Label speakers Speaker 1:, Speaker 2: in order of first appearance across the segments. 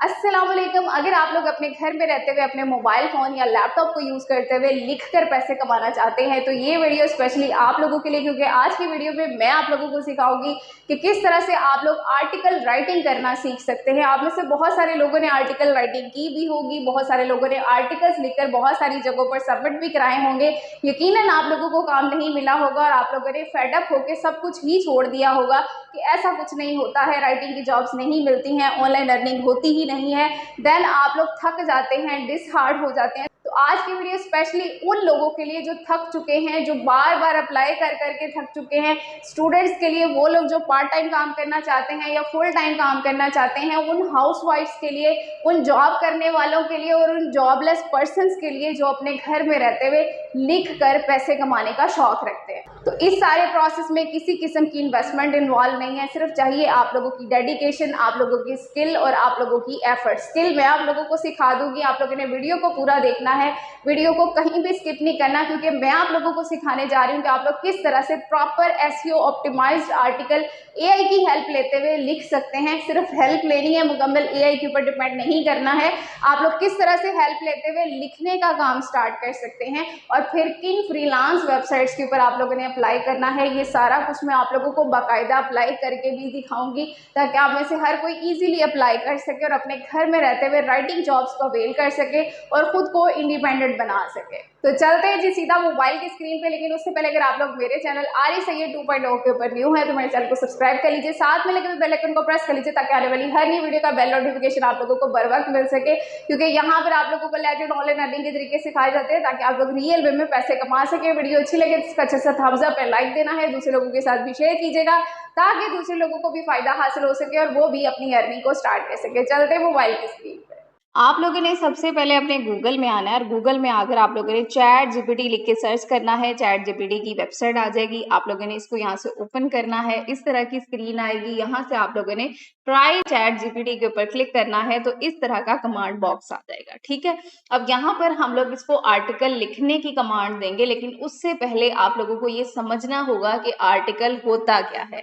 Speaker 1: अस्सलाम वालेकुम। अगर आप लोग अपने घर में रहते हुए अपने मोबाइल फ़ोन या लैपटॉप को यूज़ करते हुए लिखकर पैसे कमाना चाहते हैं तो ये वीडियो स्पेशली आप लोगों के लिए, क्योंकि आज की वीडियो में मैं आप लोगों को सिखाऊंगी कि किस तरह से आप लोग आर्टिकल राइटिंग करना सीख सकते हैं। आप में से बहुत सारे लोगों ने आर्टिकल राइटिंग की भी होगी, बहुत सारे लोगों ने आर्टिकल्स लिखकर बहुत सारी जगहों पर सबमिट भी कराए होंगे। यकीनन आप लोगों को काम नहीं मिला होगा और आप लोगों ने फेडअप होकर सब कुछ ही छोड़ दिया होगा कि ऐसा कुछ नहीं होता है, राइटिंग की जॉब्स नहीं मिलती हैं, ऑनलाइन अर्निंग होती ही नहीं है। देन आप लोग थक जाते हैं, डिसहार्ट हो जाते हैं। तो आज की वीडियो स्पेशली उन लोगों के लिए जो थक चुके हैं, जो बार बार अप्लाई कर करके थक चुके हैं, स्टूडेंट्स के लिए, वो लोग जो पार्ट टाइम काम करना चाहते हैं या फुल टाइम काम करना चाहते हैं, उन हाउसवाइफ्स के लिए, उन जॉब करने वालों के लिए और उन जॉबलेस पर्सनस के लिए जो अपने घर में रहते हुए लिख कर पैसे कमाने का शौक रखते हैं। तो इस सारे प्रोसेस में किसी किस्म की इन्वेस्टमेंट इन्वॉल्व नहीं है, सिर्फ चाहिए आप लोगों की डेडिकेशन, आप लोगों की स्किल और आप लोगों की एफर्ट। स्किल मैं आप लोगों को सिखा दूंगी, आप लोगों ने वीडियो को पूरा देखना है, वीडियो को कहीं भी स्किप नहीं करना, क्योंकि मैं आप लोगों को सिखाने जा रही हूँ कि आप लोग किस तरह से proper SEO optimized article AI की हेल्प लेते हुए लिख सकते हैं। सिर्फ हेल्प लेनी है, मुकम्मल एआई के ऊपर डिपेंड नहीं करना है। आप लोग किस तरह से हेल्प लेते हुए लिखने का काम स्टार्ट कर सकते हैं और फिर किन फ्रीलांस वेबसाइट्स के ऊपर आप लोगों ने अप्लाई करना है, ये सारा कुछ मैं आप लोगों को बाकायदा अप्लाई करके भी दिखाऊंगी, ताकि आप में से हर कोई इजीली अप्लाई कर सके और अपने घर में रहते हुए राइटिंग जॉब्स को अवेल कर सके और खुद को इंडिपेंडेंट बना सके। तो चलते हैं जी सीधा मोबाइल की स्क्रीन पे। लेकिन उससे पहले अगर आप लोग मेरे चैनल आरी सैयद 2.0 के ऊपर न्यू है तो मेरे चैनल को सब्सक्राइब कर लीजिए, साथ में लगे बेल आइकन को प्रेस कर लीजिए, ताकि आने वाली हर नई वीडियो का बेल नोटिफिकेशन आप लोगों को बर वक्त मिल सके, क्योंकि यहाँ पर आप लोगों को लेजेंड ऑनलाइन अर्निंग के तरीके सिखाए जाते हैं ताकि आप लोग रियल वे में पैसे कमा सके। वीडियो अच्छी लगे तो इसका अच्छा सा थम्स अप है, लाइक देना है, दूसरे लोगों के साथ भी शेयर कीजिएगा ताकि दूसरे लोगों को भी फायदा हासिल हो सके और वो भी अपनी अर्निंग को स्टार्ट कर सके। चलते मोबाइल की स्क्रीन पे। आप लोगों ने सबसे पहले अपने गूगल में आना है और गूगल में आकर आप लोगों ने चैट जीपीटी लिख के सर्च करना है। चैट जीपीटी की वेबसाइट आ जाएगी, आप लोगों ने इसको यहाँ से ओपन करना है। इस तरह की स्क्रीन आएगी, यहाँ से आप लोगों ने ट्राई चैट जीपीटी के ऊपर क्लिक करना है तो इस तरह का कमांड बॉक्स आ जाएगा। ठीक है, अब यहाँ पर हम लोग इसको आर्टिकल लिखने की कमांड देंगे, लेकिन उससे पहले आप लोगों को ये समझना होगा कि आर्टिकल होता क्या है।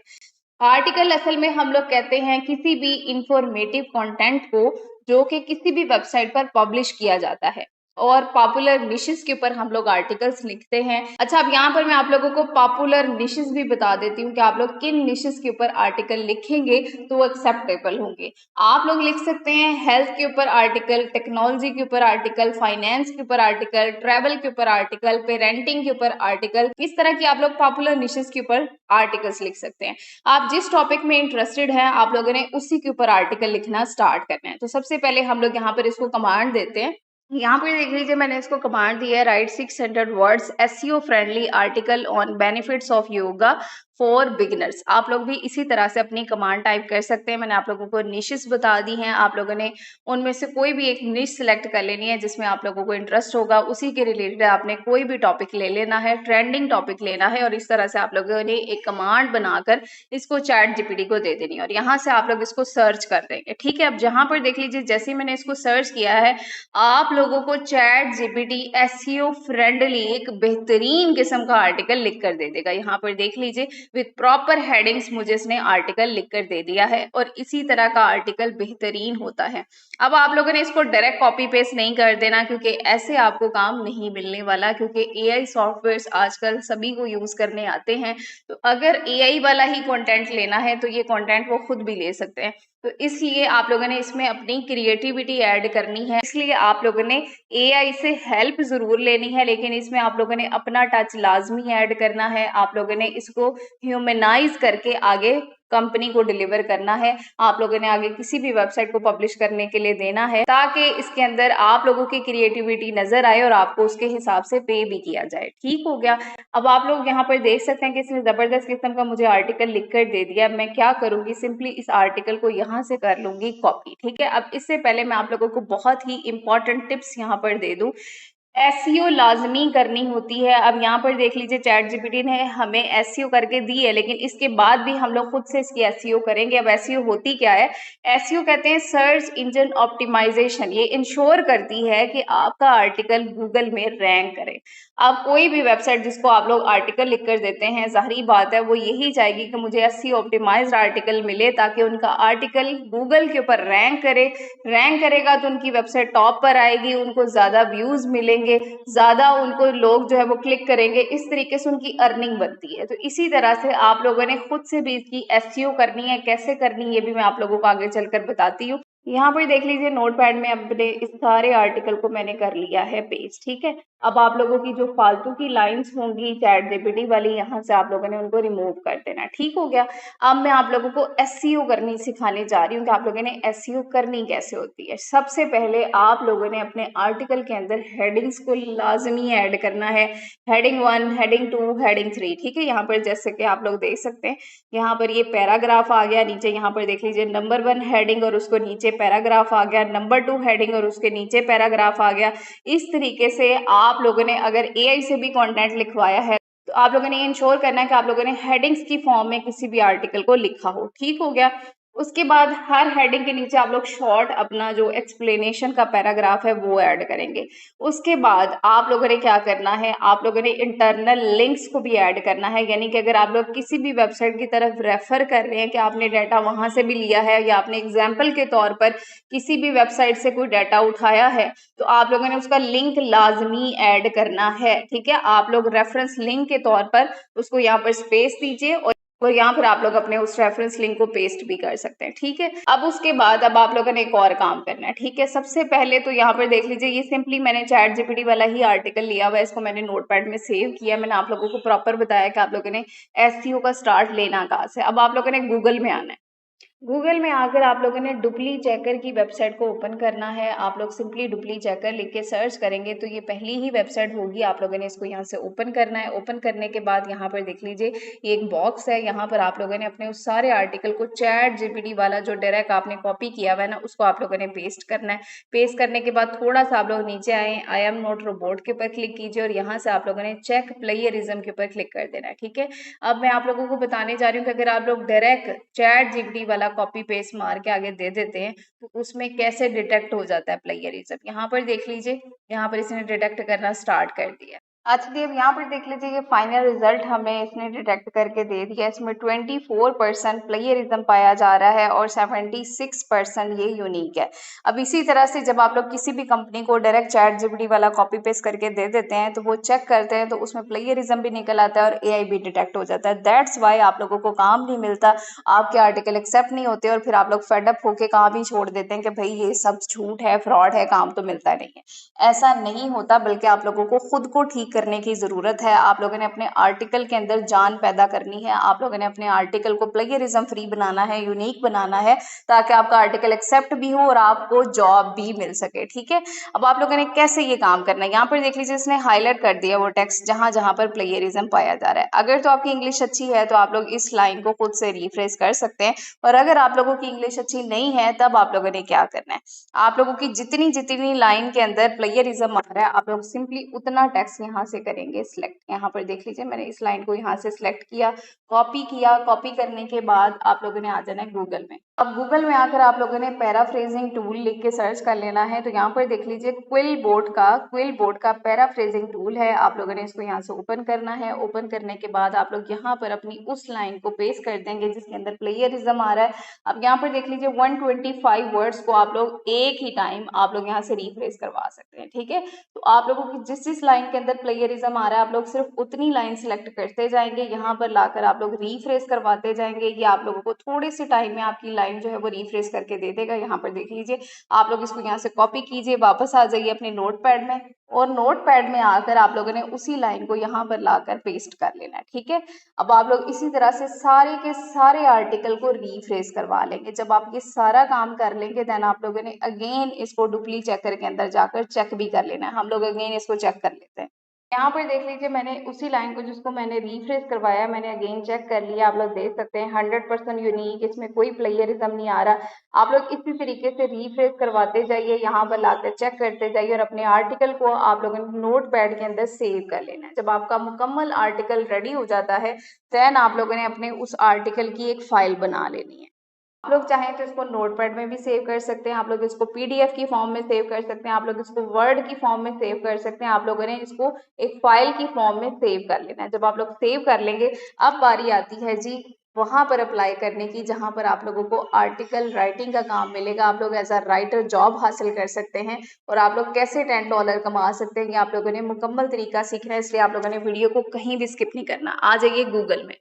Speaker 1: आर्टिकल असल में हम लोग कहते हैं किसी भी इंफॉर्मेटिव कंटेंट को जो कि किसी भी वेबसाइट पर पब्लिश किया जाता है और पॉपुलर निशेस के ऊपर हम लोग आर्टिकल्स लिखते हैं। अच्छा, अब यहाँ पर मैं आप लोगों को पॉपुलर निशेस भी बता देती हूँ कि आप लोग किन निशेस के ऊपर आर्टिकल लिखेंगे तो वो एक्सेप्टेबल होंगे। आप लोग लिख सकते हैं हेल्थ के ऊपर आर्टिकल, टेक्नोलॉजी के ऊपर आर्टिकल, फाइनेंस के ऊपर आर्टिकल, ट्रैवल के ऊपर आर्टिकल, पेरेंटिंग के ऊपर आर्टिकल। इस तरह की आप लोग पॉपुलर निशेस के ऊपर आर्टिकल्स लिख सकते हैं। आप जिस टॉपिक में इंटरेस्टेड हैं आप लोगों ने उसी के ऊपर आर्टिकल लिखना स्टार्ट करना है। तो सबसे पहले हम लोग यहाँ पर इसको कमांड देते हैं। यहाँ पे देख लीजिए, मैंने इसको कमांड दी है, right 600 words SEO friendly article on benefits of yoga for beginners. आप लोग भी इसी तरह से अपनी कमांड टाइप कर सकते हैं। मैंने आप लोगों को निशेस बता दी हैं, आप लोगों ने उनमें से कोई भी एक निश सिलेक्ट कर लेनी है जिसमें आप लोगों को इंटरेस्ट होगा, उसी के रिलेटेड आपने कोई भी टॉपिक ले लेना है, ट्रेंडिंग टॉपिक लेना है और इस तरह से आप लोगों ने एक कमांड बनाकर इसको चैट जीपीटी को दे देनी है और यहाँ से आप लोग इसको सर्च कर देंगे। ठीक है, अब जहाँ पर देख लीजिए, जैसे मैंने इसको सर्च किया है आप लोगों को चैट जीपीटी एसईओ फ्रेंडली एक बेहतरीन किस्म का आर्टिकल लिख कर दे देगा। यहाँ पर देख लीजिए, विद प्रॉपर हेडिंग्स मुझे इसने आर्टिकल लिख कर दे दिया है और इसी तरह का आर्टिकल बेहतरीन होता है। अब आप लोगों ने इसको डायरेक्ट कॉपी पेस्ट नहीं कर देना, क्योंकि ऐसे आपको काम नहीं मिलने वाला, क्योंकि एआई सॉफ्टवेयर्स आजकल सभी को यूज करने आते हैं। तो अगर एआई वाला ही कंटेंट लेना है तो ये कंटेंट वो खुद भी ले सकते हैं। तो इसलिए आप लोगों ने इसमें अपनी क्रिएटिविटी ऐड करनी है, इसलिए आप लोगों ने एआई से हेल्प जरूर लेनी है, लेकिन इसमें आप लोगों ने अपना टच लाजमी ऐड करना है। आप लोगों ने इसको ह्यूमनाइज करके आगे कंपनी को डिलीवर करना है, आप लोगों ने आगे किसी भी वेबसाइट को पब्लिश करने के लिए देना है, ताकि इसके अंदर आप लोगों की क्रिएटिविटी नजर आए और आपको उसके हिसाब से पे भी किया जाए। ठीक हो गया। अब आप लोग यहाँ पर देख सकते हैं कि इसने जबरदस्त किस्म का मुझे आर्टिकल लिख कर दे दिया। मैं क्या करूंगी, सिंपली इस आर्टिकल को यहाँ से कर लूंगी कॉपी। ठीक है, अब इससे पहले मैं आप लोगों को बहुत ही इंपॉर्टेंट टिप्स यहाँ पर दे दूं। एसईओ लाज़मी करनी होती है। अब यहाँ पर देख लीजिए चैट जीपीटी ने हमें एसईओ करके दी है, लेकिन इसके बाद भी हम लोग खुद से इसकी एसईओ करेंगे। अब एसईओ होती क्या है? एसईओ कहते हैं सर्च इंजन ऑप्टिमाइजेशन। ये इंश्योर करती है कि आपका आर्टिकल गूगल में रैंक करे। अब कोई भी वेबसाइट जिसको आप लोग आर्टिकल लिख कर देते हैं, ज़ाहिर बात है वो यही चाहेगी कि मुझे एसईओ ऑप्टिमाइज्ड आर्टिकल मिले ताकि उनका आर्टिकल गूगल के ऊपर रैंक करे। रैंक करेगा तो उनकी वेबसाइट टॉप पर आएगी, उनको ज़्यादा व्यूज़ मिलेंगे, ज़्यादा उनको लोग जो है वो क्लिक करेंगे, इस तरीके से उनकी अर्निंग बनती है। तो इसी तरह से आप लोगों ने खुद से भी इसकी एसईओ करनी है। कैसे करनी है ये भी मैं आप लोगों को आगे चलकर बताती हूँ। यहाँ पर देख लीजिए नोटपैड में अपने इस सारे आर्टिकल को मैंने कर लिया है पेस्ट, ठीक है। अब आप लोगों की जो फालतू की लाइंस होंगी चैट जीपीटी वाली, यहाँ से आप लोगों ने उनको रिमूव कर देना, ठीक हो गया। अब मैं आप लोगों को एसईओ करनी सिखाने जा रही हूँ कि आप लोगों ने एसईओ करनी कैसे होती है। सबसे पहले आप लोगों ने अपने आर्टिकल के अंदर हेडिंग्स को लाजमी ऐड करना है। हेडिंग 1, हेडिंग 2, हेडिंग 3, ठीक है। यहाँ पर जैसे कि आप लोग देख सकते हैं, यहाँ पर ये पैराग्राफ आ गया, नीचे यहाँ पर देख लीजिए नंबर 1 हेडिंग और उसको नीचे पैराग्राफ आ गया, नंबर 2 हेडिंग और उसके नीचे पैराग्राफ आ गया। इस तरीके से आप लोगों ने अगर एआई से भी कंटेंट लिखवाया है तो आप लोगों ने ये इंश्योर करना है कि आप लोगों ने हेडिंग्स की फॉर्म में किसी भी आर्टिकल को लिखा हो, ठीक हो गया। उसके बाद हर हेडिंग के नीचे आप लोग शॉर्ट अपना जो एक्सप्लेनेशन का पैराग्राफ है वो ऐड करेंगे। उसके बाद आप लोगों ने क्या करना है, आप लोगों ने इंटरनल लिंक्स को भी ऐड करना है। यानी कि अगर आप लोग किसी भी वेबसाइट की तरफ रेफर कर रहे हैं कि आपने डाटा वहां से भी लिया है या आपने एग्जाम्पल के तौर पर किसी भी वेबसाइट से कोई डाटा उठाया है, तो आप लोगों ने उसका लिंक लाजमी ऐड करना है, ठीक है। आप लोग रेफरेंस लिंक के तौर पर उसको यहाँ पर स्पेस दीजिए और यहाँ पर आप लोग अपने उस रेफरेंस लिंक को पेस्ट भी कर सकते हैं, ठीक है। अब उसके बाद अब आप लोगों ने एक और काम करना है, ठीक है। सबसे पहले तो यहाँ पर देख लीजिए, ये सिंपली मैंने चैट जीपीटी वाला ही आर्टिकल लिया हुआ है, इसको मैंने नोटपैड में सेव किया। मैंने आप लोगों को प्रॉपर बताया कि आप लोगों ने एसईओ का स्टार्ट लेना कहाँ से। अब आप लोगों ने गूगल में आना है। गूगल में आकर आप लोगों ने डुप्ली चेकर की वेबसाइट को ओपन करना है। आप लोग सिंपली डुप्ली चेकर लिख के सर्च करेंगे तो ये पहली ही वेबसाइट होगी। आप लोगों ने इसको यहाँ से ओपन करना है। ओपन करने के बाद यहाँ पर देख लीजिए ये एक बॉक्स है, यहाँ पर आप लोगों ने अपने उस सारे आर्टिकल को चैट जीपीटी वाला जो डायरेक्ट आपने कॉपी किया हुआ है ना, उसको आप लोगों ने पेस्ट करना है। पेस्ट करने के बाद थोड़ा सा आप लोग नीचे आए, आई एम नॉट रोबोट के ऊपर क्लिक कीजिए और यहाँ से आप लोगों ने चेक प्लेयरिज्म के ऊपर क्लिक कर देना है, ठीक है। अब मैं आप लोगों को बताने जा रही हूँ कि अगर आप लोग डायरेक्ट चैट जीपीटी वाला कॉपी पेस्ट मार के आगे दे देते हैं तो उसमें कैसे डिटेक्ट हो जाता है प्लेयरिज्म। यहाँ पर देख लीजिए, यहाँ पर इसने डिटेक्ट करना स्टार्ट कर दिया। अच्छा जी, अब यहाँ पर देख लीजिए ये फाइनल रिजल्ट हमें इसने डिटेक्ट करके दे दिया। इसमें 24% प्लेयरिज्म पाया जा रहा है और 76% ये यूनिक है। अब इसी तरह से जब आप लोग किसी भी कंपनी को डायरेक्ट चैट जीपीटी वाला कॉपी पेस्ट करके दे देते हैं तो वो चेक करते हैं तो उसमें प्लेयरिज्म भी निकल आता है और एआई भी डिटेक्ट हो जाता है। दैट्स वाई आप लोगों को काम नहीं मिलता, आपके आर्टिकल एक्सेप्ट नहीं होते और फिर आप लोग फेडअप होके काम ही छोड़ देते हैं कि भाई ये सब झूठ है, फ्रॉड है, काम तो मिलता नहीं है। ऐसा नहीं होता, बल्कि आप लोगों को खुद को ठीक करने की ज़रूरत है। आप लोगों ने अपने आर्टिकल के अंदर जान पैदा करनी है। आप लोगों ने अपने आर्टिकल को प्लेगरिज्म फ्री बनाना है, यूनिक बनाना है, ताकि आपका आर्टिकल एक्सेप्ट भी हो और आपको जॉब भी मिल सके, ठीक है। अब आप लोगों ने कैसे ये काम करना है, यहाँ पर देख लीजिए इसने हाईलाइट कर दिया वो टेक्स्ट जहां जहां पर प्लेगरिज्म पाया जा रहा है। अगर तो आपकी इंग्लिश अच्छी है तो आप लोग इस लाइन को खुद से रिफ्रेश कर सकते हैं, और अगर आप लोगों की इंग्लिश अच्छी नहीं है तब आप लोगों ने क्या करना है, आप लोगों की जितनी जितनी लाइन के अंदर प्लेगरिज्म आ रहा है आप लोग सिंपली उतना टेक्स्ट यहाँ से करेंगे सिलेक्ट। यहाँ पर देख लीजिए मैंने इस लाइन को यहाँ से सिलेक्ट किया, कॉपी किया। कॉपी करने के बाद आप लोगों ने आ जाना है गूगल में। अब गूगल में आकर आप लोगों ने पैराफ्रेजिंग टूल लिख के सर्च कर लेना है। तो यहाँ पर देख लीजिए क्विल बोर्ड का पैराफ्रेजिंग टूल है। आप लोगों ने इसको यहाँ से ओपन करना है। ओपन करने के बाद आप लोग यहाँ पर अपनी उस लाइन को पेस्ट कर देंगे जिसके अंदर प्लेयरिज्म आ रहा है। अब यहाँ पर देख लीजिए 125 वर्ड्स को आप लोग एक ही टाइम आप लोग यहाँ से रिफ्रेश करवा सकते हैं, ठीक है। तो आप लोगों की जिस लाइन के अंदर प्लेयरिज्म आ रहा है आप लोग सिर्फ उतनी लाइन सेलेक्ट करते जाएंगे, यहाँ पर लाकर आप लोग रिफ्रेश करवाते जाएंगे। ये आप लोगों को थोड़े से टाइम में आपकी लाइन जो है वो रिफ्रेश करके दे देगा। यहाँ पर देख लीजिए, आप लोग इसको यहाँ से कॉपी कीजिए, वापस आ जाइए अपने नोटपैड में, और नोटपैड में आकर आप लोगों ने उसी लाइन को यहाँ पर लाकर पेस्ट कर लेना है, ठीक है। अब आप लोग इसी तरह से सारे के सारे आर्टिकल को रिफ्रेश करवा लेंगे। जब आप ये सारा काम कर लेंगे देन आप लोगों ने अगेन इसको डुप्ली चेकर के अंदर जाकर चेक भी कर लेना है। हम लोग अगेन इसको चेक कर लेते हैं।
Speaker 2: यहाँ पर देख लीजिए, मैंने उसी लाइन को जिसको मैंने रिफ्रेश करवाया, मैंने अगेन चेक कर लिया। आप लोग देख सकते हैं 100% यूनिक, इसमें कोई प्लेयरिज्म नहीं आ रहा। आप लोग इसी तरीके से रिफ्रेश करवाते जाइए, यहाँ पर लाकर चेक करते जाइए और अपने आर्टिकल को आप लोगों ने नोट पैड के अंदर सेव कर लेना है। जब आपका मुकम्मल आर्टिकल रेडी हो जाता है, देन आप लोगों ने अपने उस आर्टिकल की एक फाइल बना लेनी है। आप लोग चाहें तो इसको नोटपैड में भी सेव कर सकते हैं, आप लोग इसको पीडीएफ की फॉर्म में सेव कर सकते हैं, आप लोग इसको वर्ड की फॉर्म में सेव कर सकते हैं। आप लोगों ने इसको एक फाइल की फॉर्म में सेव कर लेना है। जब आप लोग सेव कर लेंगे, अब बारी आती है जी वहां पर अप्लाई करने की, जहां पर आप लोगों को आर्टिकल राइटिंग का काम मिलेगा। आप लोग एज अ राइटर जॉब हासिल कर सकते हैं और आप लोग कैसे $10 कमा सकते हैं, ये आप लोगों ने मुकम्मल तरीका सीखना है। इसलिए आप लोगों ने वीडियो को कहीं भी स्किप नहीं करना। आ जाइए गूगल में।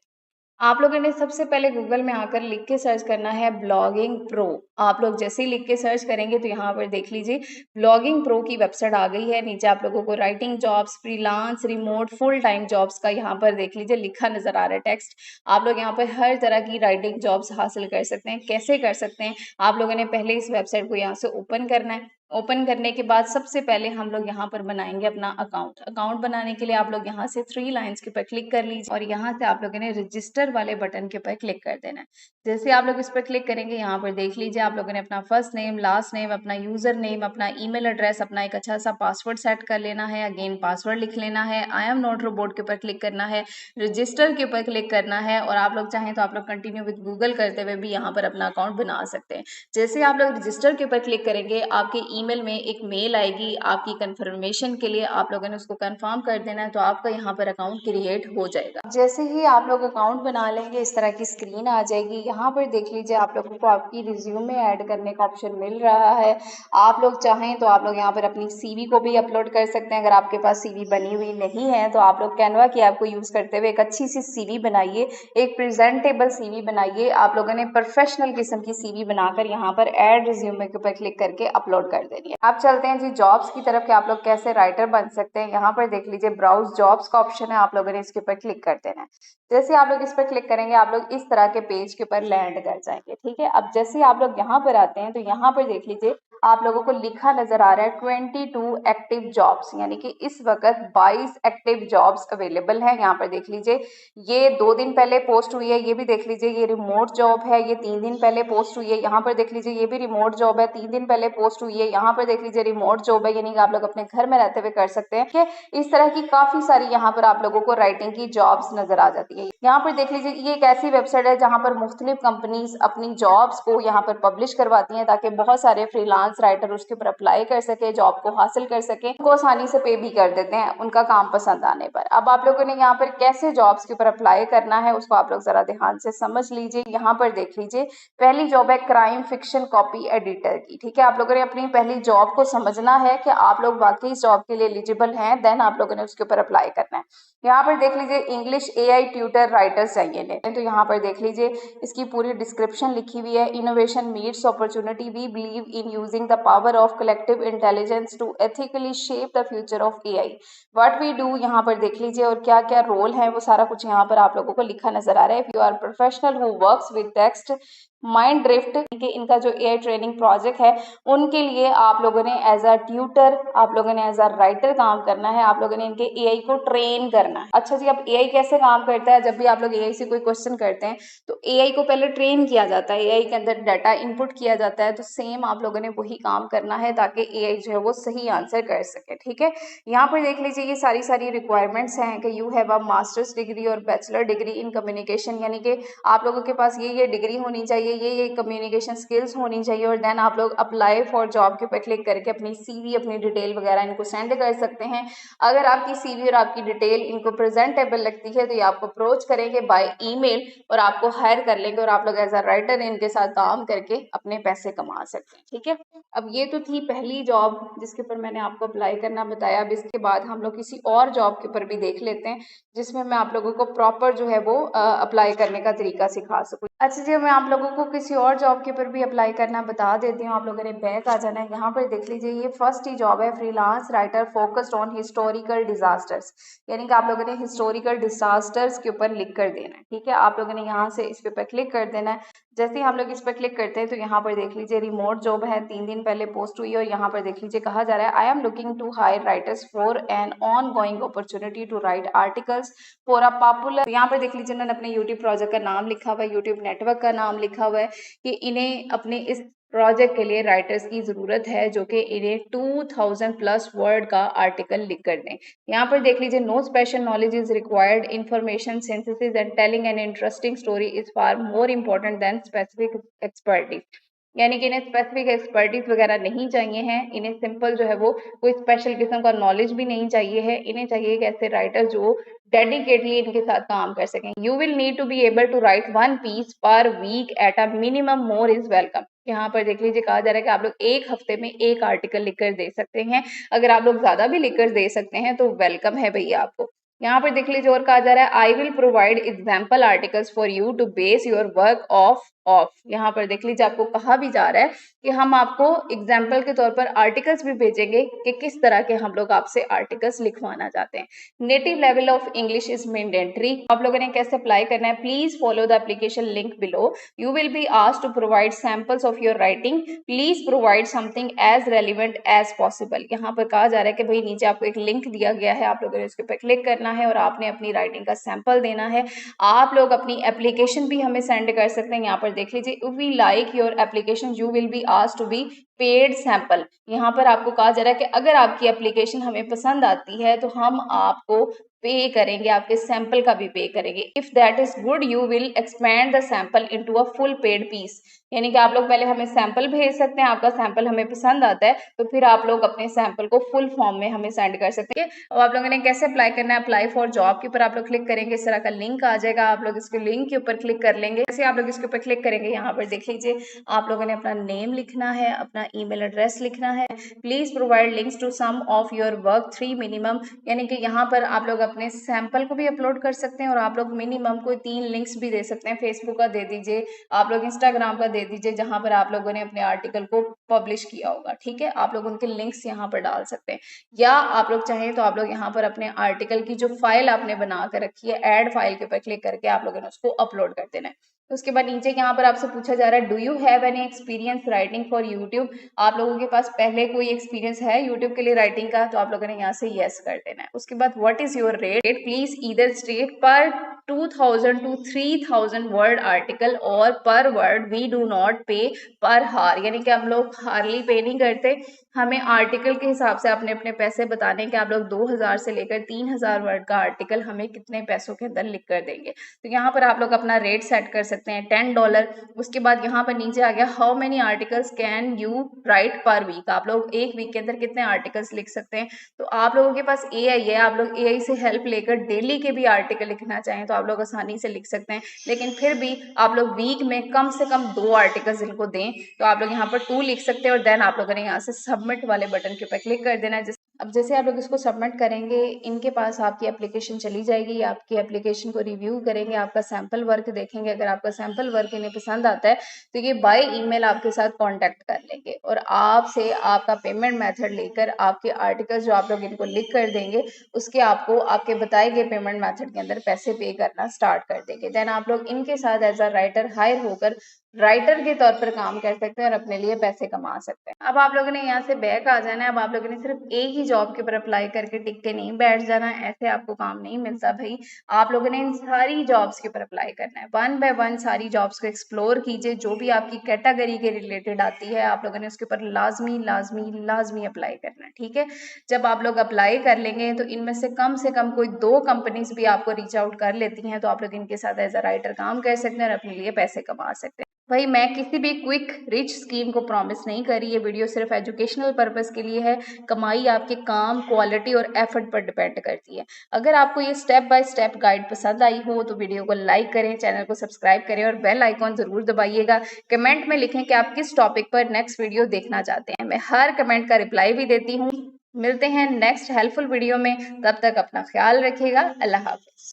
Speaker 2: आप लोगों ने सबसे पहले गूगल में आकर लिख के सर्च करना है ब्लॉगिंग प्रो। आप लोग जैसे ही लिख के सर्च करेंगे तो यहाँ पर देख लीजिए ब्लॉगिंग प्रो की वेबसाइट आ गई है। नीचे आप लोगों को writing jobs, freelance, remote, full time jobs का यहाँ पर देख लीजिए लिखा नजर आ रहा है टेक्स्ट। आप लोग यहाँ पर हर तरह की राइटिंग जॉब्स हासिल कर सकते हैं। कैसे कर सकते हैं, आप लोगों ने पहले इस वेबसाइट को यहाँ से ओपन करना है। ओपन करने के बाद सबसे पहले हम लोग यहाँ पर बनाएंगे अपना अकाउंट। अकाउंट बनाने के लिए आप लोग यहाँ से 3 लाइंस के ऊपर क्लिक कर लीजिए और यहाँ से आप लोगों ने रजिस्टर वाले बटन के ऊपर क्लिक कर देना है। जैसे आप लोग इस पर क्लिक करेंगे, यहाँ पर देख लीजिए आप लोगों ने अपना फर्स्ट नेम, लास्ट नेम, अपना यूजर नेम, अपना ईमेल एड्रेस, अपना एक अच्छा सा पासवर्ड सेट कर लेना है। अगेन पासवर्ड लिख लेना है। आई एम नॉट रोबोट के ऊपर क्लिक करना है। रजिस्टर के ऊपर क्लिक करना है और आप लोग चाहें तो आप लोग कंटिन्यू विद गूगल करते हुए भी यहाँ पर अपना अकाउंट बना सकते हैं। जैसे आप लोग रजिस्टर के ऊपर क्लिक करेंगे, आपके ईमेल में एक मेल आएगी आपकी कंफर्मेशन के लिए। आप लोगों ने उसको कंफर्म कर देना है तो आपका यहाँ पर अकाउंट क्रिएट हो जाएगा। जैसे ही आप लोग अकाउंट बना लेंगे, इस तरह की स्क्रीन आ जाएगी। यहाँ पर देख लीजिए आप लोगों को आपकी रिज्यूमे ऐड करने का ऑप्शन मिल रहा है। आप लोग चाहें तो आप लोग यहाँ पर अपनी सीवी को भी अपलोड कर सकते हैं। अगर आपके पास सीवी बनी हुई नहीं है तो आप लोग कैनवा की ऐप को यूज करते हुए एक अच्छी सी सीवी बनाइए, एक प्रेजेंटेबल सीवी बनाइए। आप लोगों ने प्रोफेशनल किस्म की सीवी बनाकर यहाँ पर ऐड रिज्यूमे के ऊपर क्लिक करके अपलोड कर देनी है। अब चलते हैं जी जॉब्स की तरफ कि आप लोग कैसे राइटर बन सकते हैं। यहाँ पर देख लीजिए ब्राउज जॉब्स का ऑप्शन है, आप लोगों ने इसके ऊपर क्लिक कर देना है। जैसे आप लोग इस पर क्लिक करेंगे, आप लोग इस तरह के पेज के ऊपर लैंड कर जाएंगे। ठीक है, अब जैसे आप लोग यहाँ पर आते हैं तो यहाँ पर देख लीजिए आप लोगों को लिखा नजर आ रहा है 22 एक्टिव जॉब्स, यानी कि इस वक्त 22 एक्टिव जॉब्स अवेलेबल हैं। यहाँ पर देख लीजिए ये 2 दिन पहले पोस्ट हुई है, ये भी देख लीजिए ये रिमोट जॉब है, ये 3 दिन पहले पोस्ट हुई है। यहाँ पर देख लीजिए ये भी रिमोट जॉब है, 3 दिन पहले पोस्ट हुई है। यहाँ पर देख लीजिए रिमोट जॉब है, यानी कि आप लोग अपने घर में रहते हुए कर सकते हैं। कि इस तरह की काफी सारी यहाँ पर आप लोगों को राइटिंग की जॉब्स नजर आ जाती है। यहाँ पर देख लीजिए ये एक ऐसी वेबसाइट है जहाँ पर मुख्तलिफ कंपनीज अपनी जॉब्स को यहाँ पर पब्लिश करवाती हैं ताकि बहुत सारे फ्रीलांस राइटर उसके ऊपर अप्लाई कर सके, जॉब को हासिल कर सके। उनको आसानी से पे भी कर देते हैं उनका काम पसंद आने पर। अब आप लोगों ने यहाँ पर कैसे जॉब्स के ऊपर अप्लाई करना है उसको आप लोग जरा ध्यान से समझ लीजिए। यहाँ पर देख लीजिए पहली जॉब है क्राइम फिक्शन कॉपी एडिटर की। ठीक है, आप लोगों ने अपनी पहली जॉब को समझना है कि आप लोग वाकई इस जॉब के लिए एलिजिबल हैं, देन आप लोगों ने उसके ऊपर अप्लाई करना है। यहाँ पर देख लीजिए इंग्लिश एआई ट्यूटर राइटर्स चाहिए ने, तो यहाँ पर देख लीजिए इसकी पूरी डिस्क्रिप्शन लिखी हुई है। Innovation meets opportunity, we believe in using the power of collective intelligence to ethically shape the future of AI, what we do. यहाँ पर देख लीजिए और क्या क्या रोल है वो सारा कुछ यहाँ पर आप लोगों को लिखा नजर आ रहा है। If you are professional who works with text mind drift, इनका जो एआई ट्रेनिंग प्रोजेक्ट है उनके लिए आप लोगों ने एज अ ट्यूटर, आप लोगों ने एज अ राइटर काम करना है। आप लोगों ने इनके एआई को ट्रेन करना है। अच्छा जी, अब एआई कैसे काम करता है? जब भी आप लोग एआई से कोई क्वेश्चन करते हैं तो एआई को पहले ट्रेन किया जाता है, एआई के अंदर डाटा इनपुट किया जाता है। तो सेम आप लोगों ने वही काम करना है ताकि एआई जो है वो सही आंसर कर सके। ठीक है, यहाँ पर देख लीजिए ये सारी रिक्वायरमेंट्स हैं कि you have a masters degree और बैचलर डिग्री इन कम्युनिकेशन, यानी कि आप लोगों के पास ये डिग्री होनी चाहिए, ये कम्युनिकेशन स्किल्स होनी चाहिए। और देन आप लोग अप्लाई फॉर जॉब के ऊपर क्लिक करके अपनी सीवी, अपनी डिटेल वगैरह इनको सेंड कर सकते हैं। अगर आपकी सीवी और आपकी डिटेल इनको प्रेजेंटेबल लगती है तो ये आपको अप्रोच करेंगे बाय ईमेल और आपको हायर कर लेंगे और आप लोग एज अ राइटर इनके साथ काम करके अपने पैसे कमा सकते हैं। ठीक है, अब ये तो थी पहली जॉब जिसके ऊपर मैंने आपको अप्लाई करना बताया। अब इसके बाद हम लोग किसी और जॉब के ऊपर भी देख लेते हैं जिसमें मैं आप लोगों को प्रॉपर जो है वो अप्लाई करने का तरीका सिखा सकूँ। अच्छा जी, मैं आप लोगों को किसी और जॉब के ऊपर भी अप्लाई करना बता देती हूँ। आप लोगों ने बैक आ जाना है। यहाँ पर देख लीजिए ये फर्स्ट ही जॉब है, freelance writer focused on historical disasters, यानी कि आप लोगों ने हिस्टोरिकल डिजास्टर्स के ऊपर लिख कर देना है। ठीक है, आप लोगों ने यहाँ से इसके ऊपर क्लिक कर देना है। जैसे ही हम लोग इस पर क्लिक करते हैं तो यहाँ पर देख लीजिए रिमोट जॉब है, 3 दिन पहले पोस्ट हुई है और यहाँ पर देख लीजिए कहा जा रहा है I am looking to hire writers for an ongoing opportunity to write articles for a popular. यहाँ पर देख लीजिए उन्होंने अपने यूट्यूब प्रोजेक्ट का नाम लिखा हुआ है, यूट्यूब नेटवर्क का नाम लिखा हुआ है कि इन्हें अपने इस प्रोजेक्ट के लिए राइटर्स की ज़रूरत है जो कि इन्हें 2000 प्लस वर्ड का आर्टिकल लिख कर दें। यहाँ पर देख लीजिए no special knowledge is required, information synthesis and telling an interesting story is far more important than specific expertise. यानी कि इन्हें स्पेसिफिक एक्सपर्टीज वगैरह नहीं चाहिए हैं, इन्हें सिंपल जो है वो कोई स्पेशल किस्म का नॉलेज भी नहीं चाहिए है, इन्हें चाहिए कि ऐसे राइटर जो डेडिकेटली इनके साथ काम कर सकें। You will need to be able to write 1 piece per week at a minimum, more is welcome. यहाँ पर देख लीजिए कहा जा रहा है कि आप लोग एक हफ्ते में एक आर्टिकल लिखकर दे सकते हैं, अगर आप लोग ज्यादा भी लिखकर दे सकते हैं तो वेलकम है भैया आपको। यहाँ पर देख लीजिए और कहा जा रहा है I will provide example articles for you to base your work off. यहाँ पर देख लीजिए आपको कहा भी जा रहा है कि हम आपको एग्जाम्पल के तौर पर आर्टिकल्स भी भेजेंगे कि किस तरह के हम लोग आपसे आर्टिकल्स लिखवाना चाहते हैं। Native level of English is mandatory. आप लोगों ने कैसे अप्लाई करना है, please follow the application link below. You will be asked to provide samples of your writing, please provide something as relevant as possible. यहाँ पर कहा जा रहा है कि भाई नीचे आपको एक लिंक दिया गया है, आप लोगों ने उसके ऊपर क्लिक करना है और आपने अपनी राइटिंग का सैंपल देना है। आप लोग अपनी एप्लीकेशन भी हमें सेंड कर सकते हैं। यहाँ पर देख लीजिए if we like your application you will be asked to be paid sample. यहाँ पर आपको कहा जा रहा है कि अगर आपकी एप्लीकेशन हमें पसंद आती है तो हम आपको पे करेंगे, आपके सैंपल का भी पे करेंगे। If that is good you will expand the sample into a full paid piece. यानी कि आप लोग पहले हमें सैंपल भेज सकते हैं, आपका सैंपल हमें पसंद आता है तो फिर आप लोग अपने सैंपल को फुल फॉर्म में हमें सेंड कर सकते हैं। और आप लोगों ने कैसे अप्लाई करना है, अप्लाई फॉर जॉब के ऊपर आप लोग क्लिक करेंगे, इस तरह का लिंक आ जाएगा, आप लोग इसके लिंक के ऊपर क्लिक कर लेंगे। जैसे आप लोग इसके ऊपर क्लिक करेंगे यहाँ पर देख लीजिए आप लोगों ने अपना नेम लिखना है, अपना ईमेल एड्रेस लिखना है। Please provide links to some of your work 3 minimum. यानी कि यहाँ पर आप लोग अपने सैंपल को भी अपलोड कर सकते हैं और आप लोग मिनिमम कोई 3 लिंक्स भी दे सकते हैं। फेसबुक का दे दीजिए, आप लोग इंस्टाग्राम का दे दीजिए जहां पर आप लोगों ने अपने आर्टिकल को पब्लिश किया होगा, ठीक है। आप लोग उनके लिंक्स यहाँ पर डाल सकते हैं या आप लोग चाहें तो आप लोग यहाँ पर अपने आर्टिकल की जो फाइल आपने बना कर रखी है ऐड फाइल के ऊपर क्लिक करके आप लोगों ने उसको अपलोड कर देना है। उसके बाद नीचे यहाँ पर आपसे पूछा जा रहा है do you have any experience writing for YouTube. आप लोगों के पास पहले कोई एक्सपीरियंस है यूट्यूब के लिए राइटिंग का, तो आप लोगों ने यहाँ से यस कर देना है। उसके बाद what is your rate, please either state पर 2000 to 3000 वर्ड आर्टिकल और पर वर्ड वी डू नॉट पे पर हार। यानी कि हम लोग हार्ली पे नहीं करते, हमें आर्टिकल के हिसाब से अपने अपने पैसे बताने कि आप लोग 2000 से लेकर 3000 वर्ड का आर्टिकल हमें कितने पैसों के अंदर लिख कर देंगे। तो यहाँ पर आप लोग अपना रेट सेट कर सकते हैं $10। उसके बाद यहाँ पर नीचे आ गया how many articles can you write per week. आप लोग एक वीक के अंदर कितने आर्टिकल्स लिख सकते हैं। तो आप लोगों के पास AI है, आप लोग AI से हेल्प लेकर डेली के भी आर्टिकल लिखना चाहें तो आप लोग आसानी से लिख सकते हैं, लेकिन फिर भी आप लोग वीक में कम से कम 2 आर्टिकल्स इनको दें। तो आप लोग यहाँ पर 2 लिख सकते हैं और देन आप लोगों ने यहाँ से सबमिट वाले बटन के ऊपर क्लिक कर देना है। अब जैसे आप लोग इसको सबमिट करेंगे इनके पास आपकी एप्लीकेशन चली जाएगी, आपकी एप्लीकेशन को रिव्यू करेंगे, आपका सैंपल वर्क देखेंगे। अगर आपका सैंपल वर्क इन्हें पसंद आता है तो ये बाय ईमेल आपके साथ कांटेक्ट कर लेंगे और आपसे आपका पेमेंट मेथड लेकर आपके आर्टिकल्स जो आप लोग इनको लिख कर देंगे उसके आपको आपके बताए गए पेमेंट मेथड के अंदर पैसे पे करना स्टार्ट कर देंगे। देन आप लोग इनके साथ एज अ राइटर हायर होकर राइटर के तौर पर काम कर सकते हैं और अपने लिए पैसे कमा सकते हैं। अब आप लोगों ने यहाँ से बैक आ जाना है। अब आप लोगों ने सिर्फ एक ही जॉब के ऊपर अप्लाई करके टिक के नहीं बैठ जाना, ऐसे आपको काम नहीं मिलता भाई। आप लोगों ने इन सारी जॉब्स के ऊपर अप्लाई करना है, 1 बाय 1 सारी जॉब्स को एक्सप्लोर कीजिए। जो भी आपकी कैटेगरी के रिलेटेड आती है आप लोगों ने उसके ऊपर लाजमी लाजमी लाजमी अप्लाई करना है, ठीक है। जब आप लोग अप्लाई कर लेंगे तो इनमें से कम कोई 2 कंपनीज भी आपको रीच आउट कर लेती हैं, तो आप लोग इनके साथ एज अ राइटर काम कर सकते हैं और अपने लिए पैसे कमा सकते हैं। भाई मैं किसी भी क्विक रिच स्कीम को प्रॉमिस नहीं कर रही, ये वीडियो सिर्फ एजुकेशनल पर्पस के लिए है। कमाई आपके काम, क्वालिटी और एफर्ट पर डिपेंड करती है। अगर आपको ये स्टेप बाय स्टेप गाइड पसंद आई हो तो वीडियो को लाइक करें, चैनल को सब्सक्राइब करें और बेल आइकॉन जरूर दबाइएगा। कमेंट में लिखें कि आप किस टॉपिक पर नेक्स्ट वीडियो देखना चाहते हैं, मैं हर कमेंट का रिप्लाई भी देती हूँ। मिलते हैं नेक्स्ट हेल्पफुल वीडियो में, तब तक अपना ख्याल रखिएगा। अल्लाह हाफिज।